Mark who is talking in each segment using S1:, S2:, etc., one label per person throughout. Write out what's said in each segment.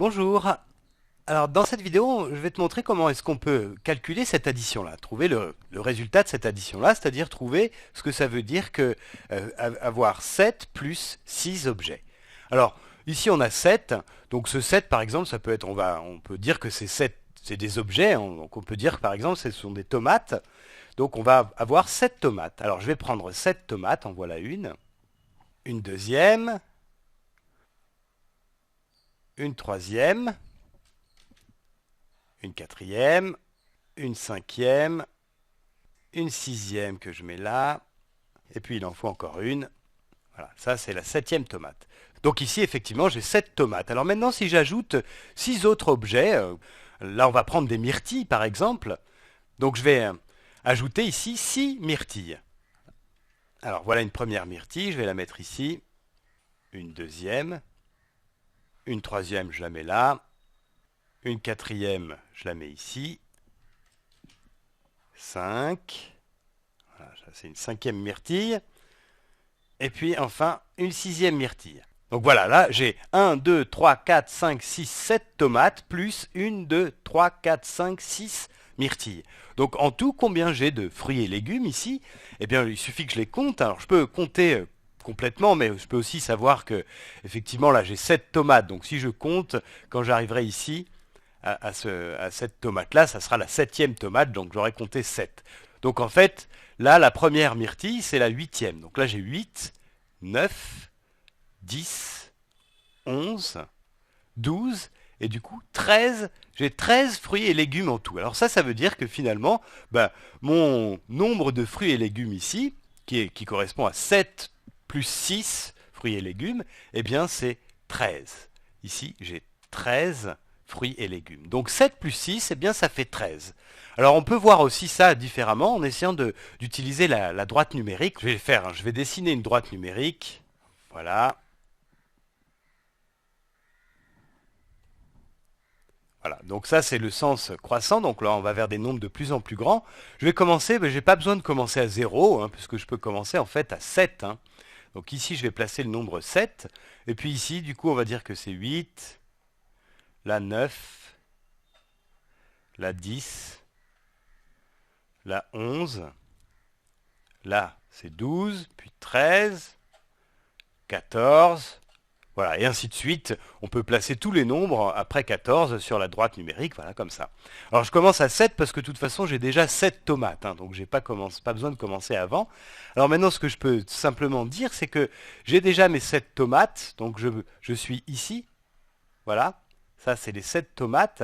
S1: Bonjour. Alors dans cette vidéo, je vais te montrer comment est-ce qu'on peut calculer cette addition-là, trouver le résultat de cette addition-là, c'est-à-dire trouver ce que ça veut dire que avoir 7 plus 6 objets. Alors ici on a 7, donc ce 7 par exemple, ça peut être, on peut dire que c'est 7, c'est des objets, hein. Donc on peut dire par exemple ce sont des tomates, donc on va avoir 7 tomates. Alors je vais prendre 7 tomates, en voilà une deuxième, une troisième, une quatrième, une cinquième, une sixième que je mets là, et puis il en faut encore une. Voilà, ça c'est la septième tomate. Donc ici effectivement j'ai 7 tomates. Alors maintenant si j'ajoute 6 autres objets, là on va prendre des myrtilles par exemple, donc je vais ajouter ici 6 myrtilles. Alors voilà une première myrtille, je vais la mettre ici, une deuxième, une troisième je la mets là, une quatrième je la mets ici, 5, voilà, ça c'est une cinquième myrtille. Et puis enfin une sixième myrtille. Donc voilà, là j'ai 1, 2, 3, 4, 5, 6, 7 tomates, plus 1, 2, 3, 4, 5, 6 myrtilles. Donc en tout, combien j'ai de fruits et légumes ici? Eh bien, il suffit que je les compte. Alors je peux compter complètement, mais je peux aussi savoir que, effectivement, là j'ai 7 tomates. Donc si je compte, quand j'arriverai ici, à cette tomate-là, ça sera la septième tomate, donc j'aurai compté 7. Donc en fait, là, la première myrtille, c'est la huitième. Donc là, j'ai 8, 9, 10, 11, 12, et du coup 13. J'ai 13 fruits et légumes en tout. Alors ça veut dire que finalement, mon nombre de fruits et légumes ici, qui correspond à 7 plus 6 fruits et légumes, eh bien c'est 13. Ici, j'ai 13 fruits et légumes. Donc 7 plus 6, eh bien ça fait 13. Alors on peut voir aussi ça différemment en essayant d'utiliser la droite numérique. Je vais faire, je vais dessiner une droite numérique. Voilà. Voilà, donc ça c'est le sens croissant, donc là on va vers des nombres de plus en plus grands. Je vais commencer, mais j'ai pas besoin de commencer à 0, puisque je peux commencer en fait à 7. Donc ici je vais placer le nombre 7, et puis ici du coup on va dire que c'est 8, la 9, la 10, la 11, là c'est 12, puis 13, 14, voilà, et ainsi de suite. On peut placer tous les nombres après 14 sur la droite numérique, voilà, comme ça. Alors je commence à 7 parce que de toute façon j'ai déjà 7 tomates, donc j'ai pas besoin de commencer avant. Alors maintenant ce que je peux simplement dire, c'est que j'ai déjà mes 7 tomates, donc je suis ici, voilà, ça c'est les 7 tomates,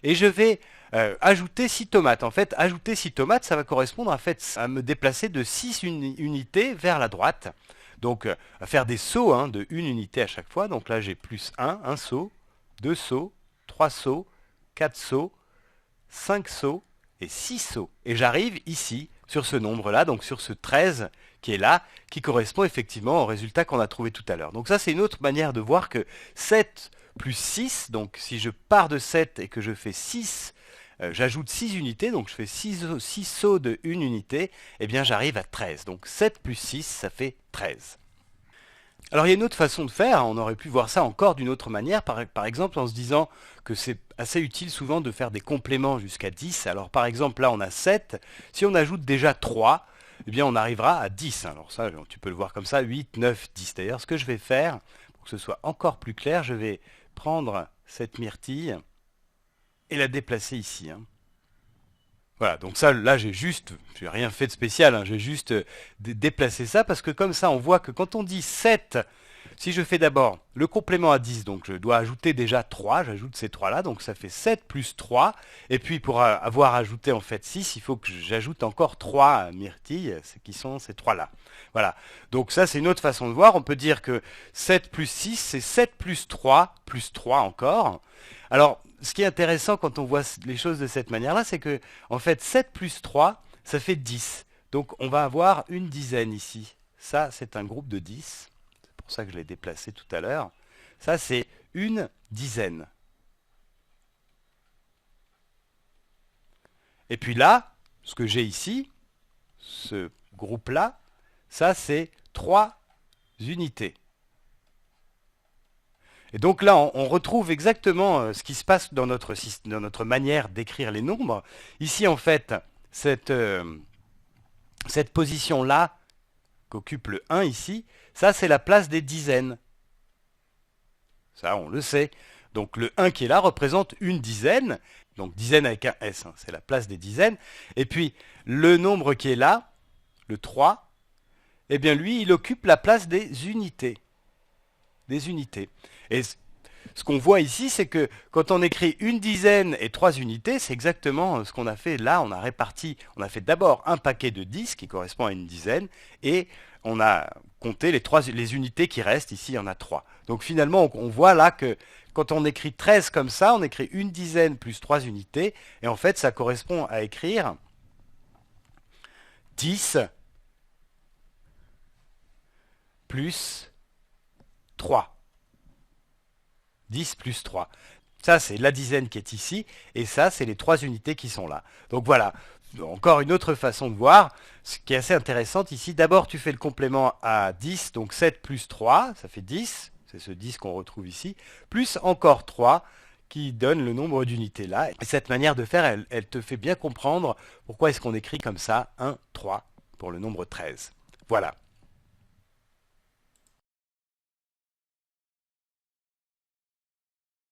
S1: et je vais ajouter 6 tomates. En fait, ajouter 6 tomates, ça va correspondre en fait à me déplacer de 6 unités vers la droite. Donc, à faire des sauts de 1 unité à chaque fois. Donc là, j'ai plus un saut, 2 sauts, 3 sauts, 4 sauts, 5 sauts et 6 sauts. Et j'arrive ici, sur ce nombre-là, donc sur ce 13 qui est là, qui correspond effectivement au résultat qu'on a trouvé tout à l'heure. Donc ça, c'est une autre manière de voir que 7 plus 6, donc si je pars de 7 et que je fais 6, j'ajoute 6 unités, donc je fais 6 sauts de 1 unité, et bien j'arrive à 13. Donc 7 plus 6, ça fait 13. Alors il y a une autre façon de faire, on aurait pu voir ça encore d'une autre manière, par exemple en se disant que c'est assez utile souvent de faire des compléments jusqu'à 10. Alors par exemple là on a 7, si on ajoute déjà 3, eh bien on arrivera à 10. Alors ça tu peux le voir comme ça, 8, 9, 10. D'ailleurs ce que je vais faire, pour que ce soit encore plus clair, je vais prendre cette myrtille et la déplacer ici. Voilà, donc ça, là, j'ai rien fait de spécial, j'ai juste déplacé ça, parce que comme ça, on voit que quand on dit 7, si je fais d'abord le complément à 10, donc je dois ajouter déjà 3, j'ajoute ces 3-là, donc ça fait 7 plus 3, et puis pour avoir ajouté en fait 6, il faut que j'ajoute encore 3 myrtilles, qui sont ces 3-là. Voilà, donc ça c'est une autre façon de voir, on peut dire que 7 plus 6, c'est 7 plus 3 encore. Alors, ce qui est intéressant quand on voit les choses de cette manière-là, c'est que, en fait, 7 plus 3, ça fait 10. Donc, on va avoir une dizaine ici. Ça, c'est un groupe de 10. C'est pour ça que je l'ai déplacé tout à l'heure. Ça, c'est une dizaine. Et puis là, ce que j'ai ici, ce groupe-là, ça, c'est 3 unités. Et donc là, on retrouve exactement ce qui se passe dans notre manière d'écrire les nombres. Ici, en fait, cette position-là, qu'occupe le 1 ici, ça c'est la place des dizaines. Ça, on le sait. Donc le 1 qui est là représente une dizaine. Donc dizaine avec un S, hein, c'est la place des dizaines. Et puis le nombre qui est là, le 3, eh bien lui, il occupe la place des unités. Des unités. Et ce qu'on voit ici, c'est que quand on écrit une dizaine et 3 unités, c'est exactement ce qu'on a fait là. On a réparti, on a fait d'abord un paquet de 10 qui correspond à une dizaine, et on a compté les unités qui restent. Ici, il y en a 3. Donc finalement, on voit là que quand on écrit 13 comme ça, on écrit une dizaine plus 3 unités, et en fait, ça correspond à écrire 10 plus 3. 10 plus 3. Ça, c'est la dizaine qui est ici, et ça, c'est les 3 unités qui sont là. Donc voilà, encore une autre façon de voir, ce qui est assez intéressante ici. D'abord, tu fais le complément à 10, donc 7 plus 3, ça fait 10, c'est ce 10 qu'on retrouve ici, plus encore 3, qui donne le nombre d'unités là. Et cette manière de faire, elle te fait bien comprendre pourquoi est-ce qu'on écrit comme ça 1, 3 pour le nombre 13. Voilà.